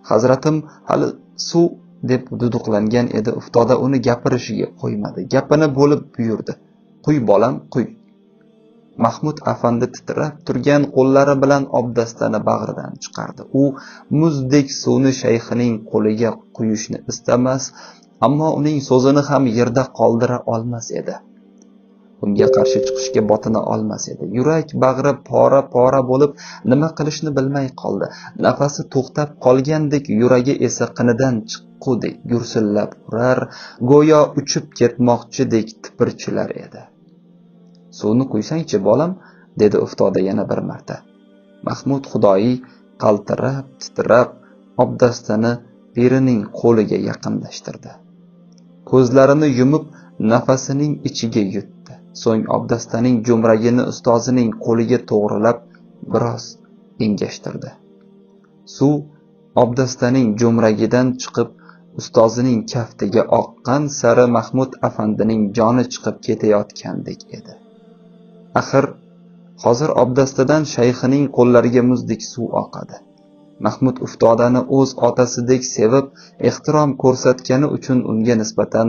Hazratim hali suv deb duduqlangan edi. Uftoda uni gapirishiga qo'ymadi. Gapini bo'lib buyurdi. Quy bolam, quy. Mahmud afandi titrab turgan qo'llari bilan obdastani bag'ridan chiqardi. U muzdek suvni shayxining qo'liga quyishni istamas, ammo uning so'zini ham yerda qoldira olmas edi. Unga qarshi chiqishga botina olmas edi. Yurak bag'ri pora bo'lib nima qilishni bilmay qoldi. Nafasi to'xtab qolgandek, yuragi esa qinidan chiqqudek gursillab urar, go'yo uchib ketmoqchidek tipirchilar edi. Suvni quysang-chi bolam, dedi uftoda yana bir marta. Mahmud Xudoyi qaltirab, titrab obdastani erining qo'liga yaqinlashtirdi. Ko'zlarini yumib nafasining ichiga yutdi. So'ng obdastaning jo'mragini ustozining qo'liga to'g'rilab biroz engashtirdi. Suv obdastaning jo'mragidan chiqib ustozining kaftiga oqqan sari Mahmud afandining joni chiqib ketayotgandek edi. Axir hozir obdastadan shayxining qo'llariga muzdek suv oqadi. Mahmud uftodani o'z otasidek sevib, ehtirom ko'rsatgani uchun unga nisbatan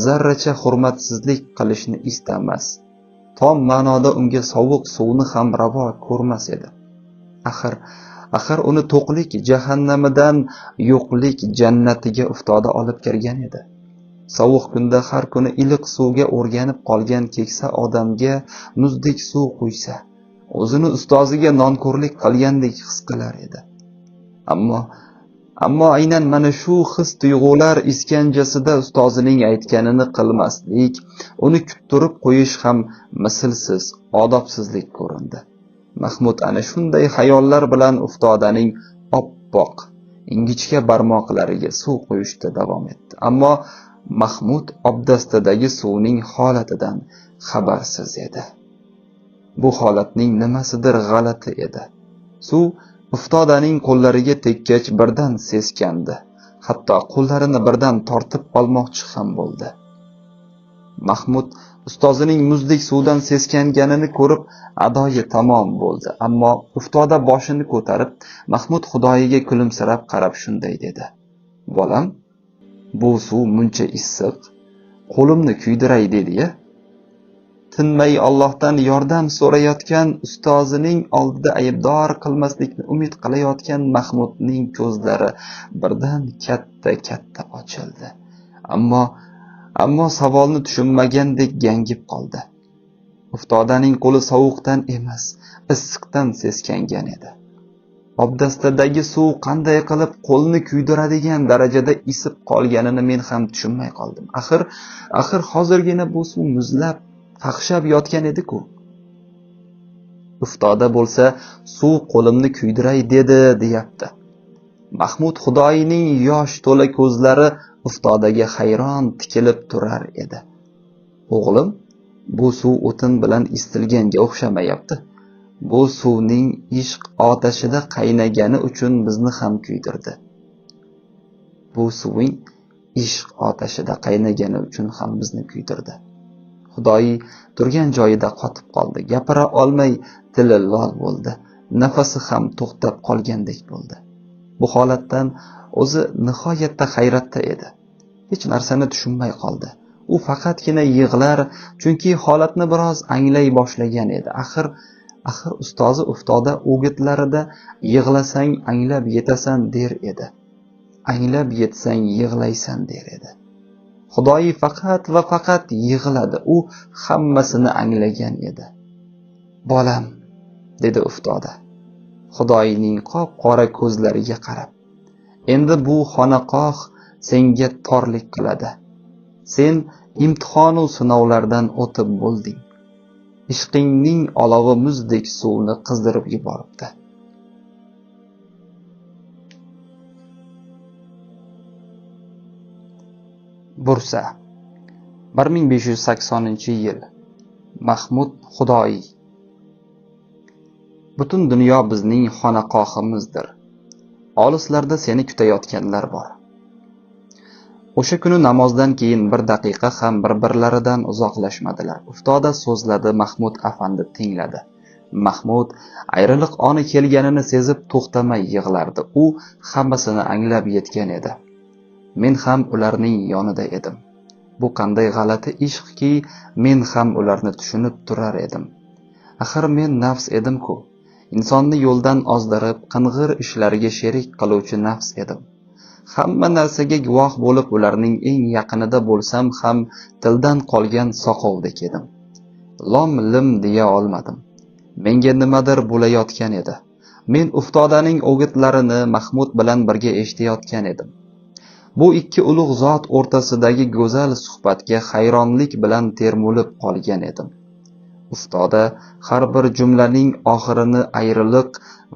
zarracha hurmatsizlik qilishni istamas. Tom ma'noda unga sovuq suvni ham ravo ko'rmas edi. Axir uni to'qlik jahannamidan yo'qlik jannatiga uftoda olib kirgan edi. Sovuq kunda har kuni iliq suvga o'rganib qolgan keksa odamga muzdek suv quysa, o'zini ustoziga nonko'rlik qilgandek his qilar edi. Ammo aynan mana shu his-tuyg'ular iskanjasida ustozining aytganini qilmaslik, uni kuttirib qo'yish ham mislsiz odobsizlik ko'rindi. Mahmud ana shunday xayollar bilan uftodaning oppoq, ingichka barmoqlariga suv quyishda davom etdi. Ammo Mahmud obdastadagi suvning holatidan xabarsiz edi. Bu holatning nimasidir g'alati edi. Suv uftodaning qo'llariga tekkach birdan seskandi. Hatto qo'llarini birdan tortib olmoqchi ham bo'ldi. Mahmud ustozining muzdek suvdan seskanganini ko'rib adoyi tamom bo'ldi. Ammo uftoda boshini ko'tarib Mahmud Xudoyiga kulimsirab qarab shunday dedi. Bolam, bu suv muncha issiq, qo'limni kuydiray dedi-ya. Tinmay Allohdan yordam so'rayotgan ustozining oldida aybdor qilmaslikni umid qilayotgan Mahmudning ko'zlari birdan katta ochildi. Ammo savolni tushunmagandek gangib qoldi. Uftodaning qo'li sovuqdan emas, issiqdan seskangan edi. Obdastadagi suv qanday qilib qo'lni kuydiradigan darajada isib qolganini men ham tushunmay qoldim. Axir hozirgina bu suv muzlab, fahshab yotgan edi-ku. Uftoda bo'lsa, suv qo'limni kuydiray dedi, deyapti. Mahmud Xudoyining yosh to'la ko'zlari uftodaga hayron tikilib turar edi. O'g'lim, bu suv o'tin bilan istilganga o'xshamayapti. Bu suvning ishq otashida qaynagani uchun bizni ham kuydirdi. Bu suving ishq otashida qaynagani uchun ham bizni kuydirdi. Xudoyi turgan joyida qotib qoldi. Gapira olmay tili lol bo'ldi. Nafasi ham to'xtab qolgandek bo'ldi. Bu holatdan o'zi nihoyatda hayratda edi. Hech narsani tushunmay qoldi. U faqatgina yig'lar, chunki holatni biroz anglay boshlagan edi. Axir ustozi uftoda o'gitlarida yig'lasang anglab yetasan der edi. Anglab yetsang yig'laysan der edi. Xudoyi faqat yig'ladi. U hammasini anglagan edi. Bolam, dedi uftoda, Xudoyining qop-qora ko'zlariga qarab. Endi bu xonaqoh senga torlik qiladi. Sen imtihon va sinovlardan o'tib bo'lding. Ishqingning olovi muzdek suvni qizdirib yuboribdi. Bursa, 1580-yil. Mahmud Xudoyi. Butun dunyo bizning xonaqohimizdir. Olislarda seni kutayotganlar bor. O'sha kuni namozdan keyin bir daqiqa ham bir-birlaridan uzoqlashmadilar. Uftoda so'zladi, Mahmud afandi tingladi. Mahmud ayriliq oni kelganini sezib to'xtamay yig'lardi. U hammasini anglab yetgan edi. Men ham ularning yonida edim. Bu qanday g'alati ishqki, men ham ularni tushunib turar edim. Axir men nafs edim-ku. Insonni yo'ldan ozdirib, qing'ir ishlariga sherik qiluvchi nafs edim. Hamma narsaga guvoh bo'lib, ularning eng yaqinida bo'lsam ham tildan qolgan soqovdek edim. Lom-lim deya olmadim. Menga nimadir bo'layotgan edi. Men Uftodaning o'gitlarini Mahmud bilan birga eshitayotgan edim. Bu ikki ulug' zot o'rtasidagi go'zal suhbatga hayronlik bilan termulib qolgan edim. Uftoda har bir jumlaning oxirini ayriliq,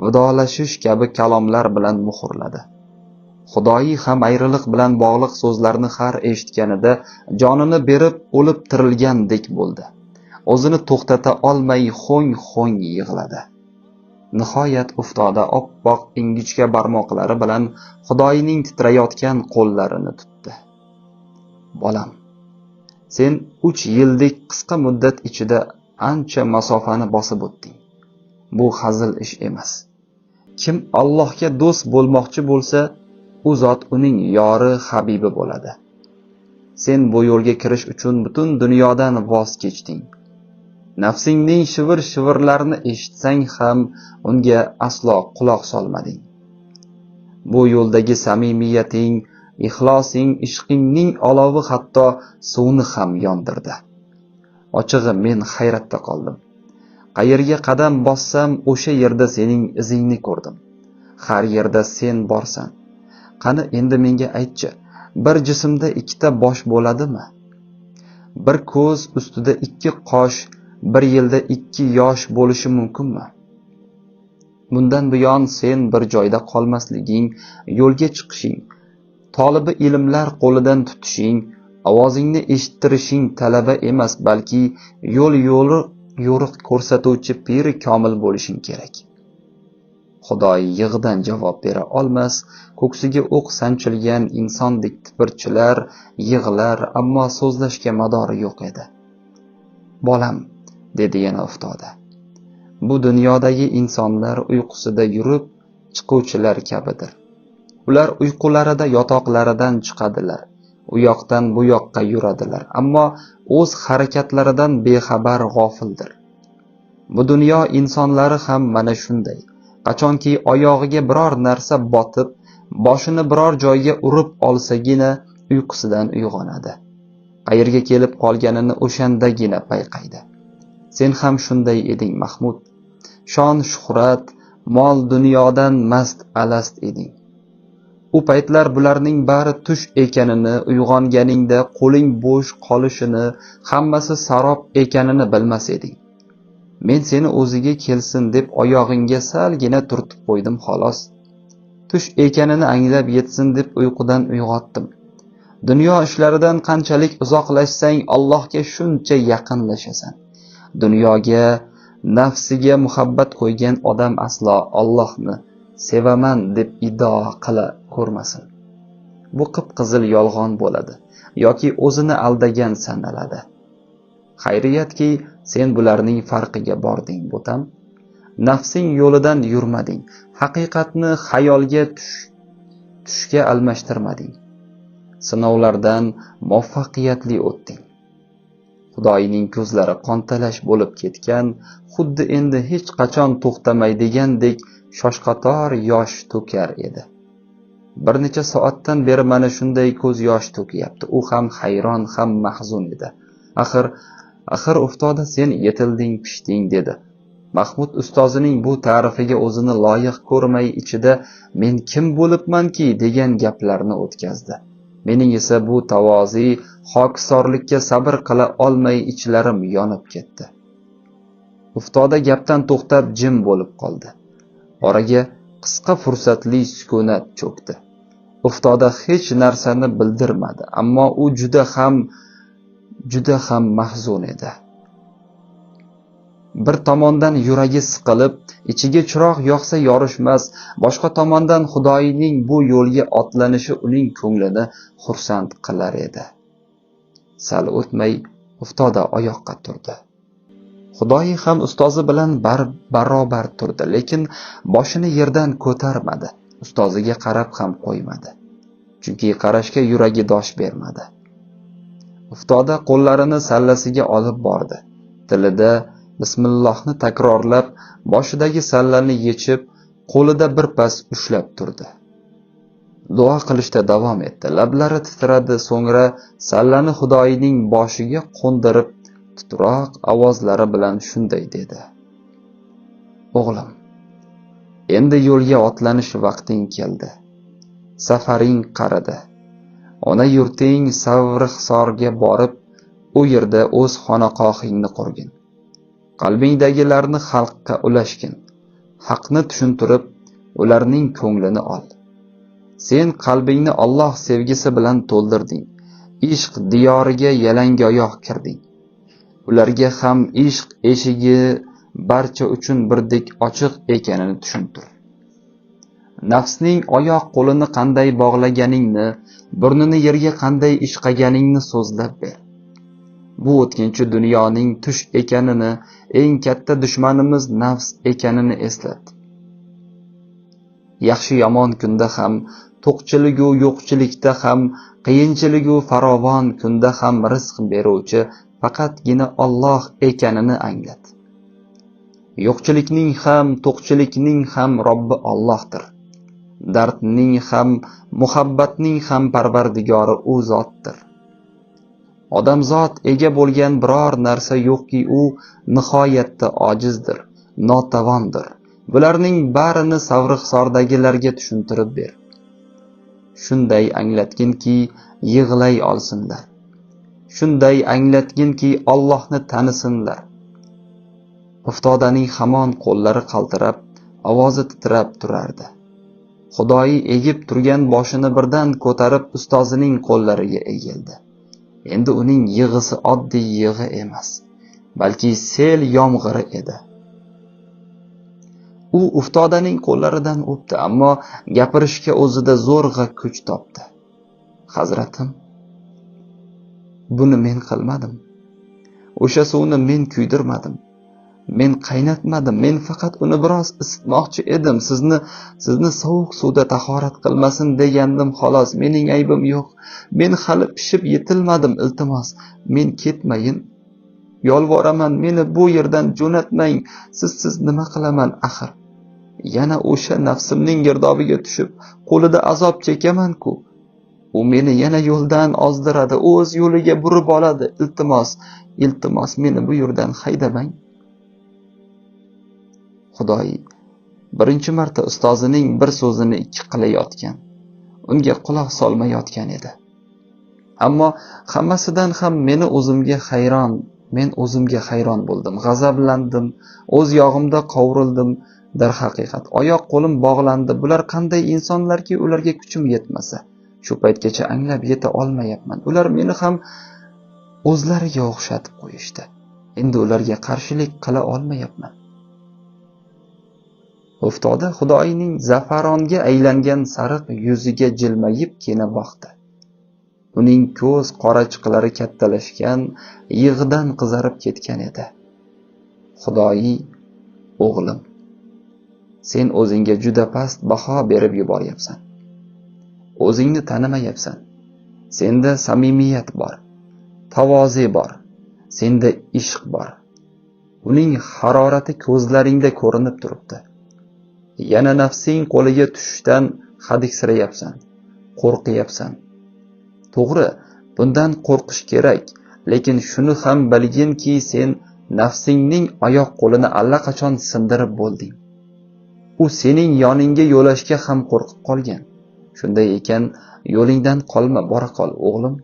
vidolashish kabi kalomlar bilan muhrladi. Xudoyi ham ayriliq bilan bog'liq so'zlarni har eshitganida jonini berib o'lib tirilgandek bo'ldi. O'zini to'xtata olmay ho'ng-ho'ng yig'ladi. Nihoyat Uftoda oppoq ingichka barmoqlari bilan Xudoyining titrayotgan qo'llarini tutdi. Bolam, sen 3 yildek qisqa muddat ichida ancha masofani bosib o'tding. Bu hazil ish emas. Kim Allohga do'st bo'lmoqchi bo'lsa, u zot uning yori, habibi bo'ladi. Sen bu yo'lga kirish uchun butun dunyodan voz kechding. Nafsingning shivir-shivirlarini eshitsang ham unga aslo quloq solmading. Bu yo'ldagi samimiyating, ixlosing, ishqingning olovi hatto suvni ham yondirdi. Ochig'i men hayratda qoldim. Qayerga qadam bossam, o'sha yerda sening izingni ko'rdim. Har yerda sen borsan. Qani endi menga aytchi, bir jismda ikkita bosh bo'ladimi? Bir ko'z ustida 2 qosh, bir yilda 2 yosh bo'lishi mumkinmi? Bundan buyon sen bir joyda qolmasliging, yo'lga chiqishing, tolibi ilmlar qo'lidan tutishing, ovozingni eshittirishing talaba emas, balki yo'riq ko'rsatuvchi piri komil bo'lishing kerak. Xudoy yig'idan javob bera olmas, ko'ksiga o'q sanchilgan insondek tipirchilar, yig'lar, ammo so'zlashga madori yo'q edi. Bolam, dedi yana Uftoda. Bu dunyodagi insonlar uyqusida yurib chiquvchilar kabidir. Ular uyqularida yotoqlaridan chiqadilar, u yoqdan bu yoqqa yuradilar, ammo o'z harakatlaridan bexabar g'ofildir. Bu dunyo insonlari ham mana shunday. Qachonki oyog'iga biror narsa botib, boshini biror joyga urib olsagina uyqusidan uyg'onadi. Qayerga kelib qolganini o'shandagina payqaydi. Sen ham shunday eding, Mahmud. Shon, shuhrat, mol dunyodan mast alast eding. U paytlar bularning bari tush ekanini, uyg'onganingda qo'ling bo'sh qolishini, hammasi sarob ekanini bilmas eding. Men seni o'ziga kelsin deb oyog'ingga salgina turtib qo'ydim xolos. Tush ekanini anglab yetsin deb uyqudan uyg'otdim. Dunyo ishlaridan qanchalik uzoqlashsang, Allohga shuncha yaqinlashasan. Dunyoga, nafsiga muhabbat qo'ygan odam aslo Allohni sevaman deb iddao qila ko'rmasin. Bu qip-qizil yolg'on bo'ladi yoki o'zini aldagan sanaladi. Xayriyatki, sen bularning farqiga bording, bo'tam. Nafsing yo'lidan yurmading, haqiqatni xayolga tushga almashtirmading. Sinovlardan muvaffaqiyatli o'tding. Xudoyining ko'zlari qontalash bo'lib ketgan, xuddi endi hech qachon to'xtamaydigandek shoshqator yosh to'kar edi. Bir necha soatdan beri mana shunday ko'z yosh to'kyapti. U ham hayron, ham mahzun edi. Axir Uftoda sen yetilding, pishding, dedi. Mahmud ustozining bu ta'rifiga o'zini loyiq ko'rmay ichida men kim bo'libmanki degan gaplarni o'tkazdi. Mening esa bu tavozi xokisorlikka sabr qila olmay ichlarim yonib ketdi. Uftoda gapdan to'xtab jim bo'lib qoldi. Oraga qisqa fursatli sukunat cho'kdi. Uftoda hech narsani bildirmadi, ammo u juda ham mahzun edi. Bir tomondan yuragi siqilib, ichiga chiroq yoqsa yorishmas, boshqa tomondan Xudoyining bu yo'lga otlanishi uning ko'nglini xursand qilar edi. Sal o'tmay Uftoda oyoqqa turdi. Xudoyi ham ustozi bilan barobar turdi, lekin boshini yerdan ko'tarmadi. Ustoziga qarab ham qo'ymadi. Chunki qarashga yuragi dosh bermadi. Uftoda qo'llarini sallasiga olib bordi. Tilida bismillohni takrorlab, boshidagi sallani yechib, qo'lida birpas ushlab turdi. Duo qilishda davom etdi. Lablari titradi, so'ngra sallani Xudoyining boshiga qo'ndirib, titroq ovozlari bilan shunday dedi: "O'g'lim, endi yo'lga otlanish vaqting keldi. Safaring qaridi. Ona yurting Savrixsorga borib, u yerda o'z xonaqohingni qurgin. Qalbingdagilarni xalqqa ulashgin. Haqni tushuntirib, ularning ko'nglini ol. Sen qalbingni Alloh sevgisi bilan to'ldirding. Ishq diyoriga yalangoyoq kirding. Ularga ham ishq eshigi barcha uchun birdek ochiq ekanini tushuntir. Nafsning oyoq qo'lini qanday bog'laganingni, burnini yerga qanday ishqaganingni so'zlab ber. Bu o'tkinchi dunyoning tush ekanini, eng katta dushmanimiz nafs ekanini eslat. Yaxshi yomon kunda ham, to'qchiligu yo'qchilikda ham, qiyinchiligu farovon kunda ham rizq beruvchi faqatgina Alloh ekanini anglat. Yo'qchilikning ham, to'qchilikning ham Robbi Allohdir. Dardning ham, muhabbatning ham parvardigori u zotdir. Odamzod ega bo'lgan biror narsa yo'qki, u nihoyatda ojizdir, notavondir. Bularning barini Savrixsordagilarga tushuntirib ber. Shunday anglatginki, yig'lay olsinlar. Shunday anglatginki, Allohni tanisinlar. Uftodaning hamon qo'llari qaltirab, ovozi titrab turardi. Xudoyi egib turgan boshini birdan ko'tarib ustozining qo'llariga egildi. Endi uning yig'isi oddiy yig'i emas, balki sel yomg'iri edi. U uftodaning qo'llaridan o'pdi, ammo gapirishga o'zida zo'rg'a kuch topdi. "Hazratim, buni men qilmadim. O'sha suvni men kuydirmadim. Men qaynatmadim. Men faqat uni biroz isitmoqchi edim. Sizni sovuq suvda tahorat qilmasin degandim, xolos. Mening aybim yo'q. Men hali pishib yetilmadim. Iltimos, men ketmayin. Yolvoraman, meni bu yerdan jo'natmang. Siz nima qilaman axir? Yana o'sha nafsimning girdobiga tushib, qo'lida azob chekaman-ku. U meni yana yo'ldan ozdiradi, o'z yo'liga burib oladi. Iltimos, meni bu yerdan haydamang." Xudoyi birinchi marta ustozining bir so'zini ikki qilayotgan, unga quloq solmayotgan edi. Ammo hammasidan ham men o'zimga hayron bo'ldim, g'azablandim, o'z yog'imda qovrildim. Darhaqiqat, oyoq qo'lim bog'landi. Bular qanday insonlarki, ularga kuchim yetmasa, shu paytgacha anglab yeta olmayapman. Ular meni ham o'zlariga o'xshatib qo'yishdi. Endi ularga qarshilik qila olmayapman. Uftoda Xudoyining zafaronga aylangan sariq yuziga jilmayib kena boqdi. Uning ko'z qorachiqlari kattalashgan, yig'idan qizarib ketgan edi. "Xudoyi, o'g'lim, sen o'zingga juda past baho berib yuboryapsan. O'zingni tanimayapsan. Senda samimiyat bor, tavozi bor, senda ishq bor. Uning harorati ko'zlaringda ko'rinib turibdi. Yana nafsing qo'liga tushishdan hadiksirayapsan, qo'rqyapsan. To'g'ri, bundan qo'rqish kerak, lekin shuni ham bilginki, sen nafsingning oyoq qo'lini allaqachon sindirib bo'lding. U sening yoningga yo'lashga ham qo'rqib qolgan. Shunday ekan, yo'lingdan qolma, bora qol, o'g'lim."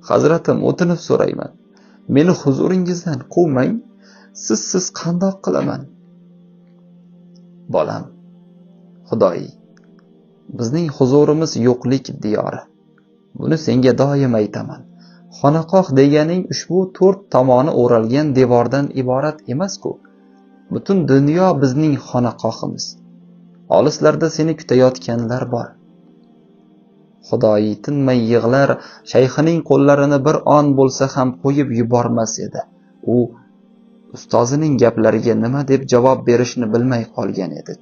Hazratim, o'tinib so'rayman. Meni huzuringizdan quvmang. Siz qandoq qilaman? "Bolam, Xudoyi, bizning huzurimiz yo'qlik diyori. Buni senga doim aytaman. Xonaqoh deganing ushbu 4 tomoni o'ralgan devordan iborat emas-ku. Butun dunyo bizning xonaqohimiz. Olislarda seni kutayotganlar bor. Xudoyi tinmay yig'lar, shayxining qo'llarini bir on bo'lsa ham qo'yib yubormas edi. U ustozining gaplariga nima deb javob berishni bilmay qolgan edi.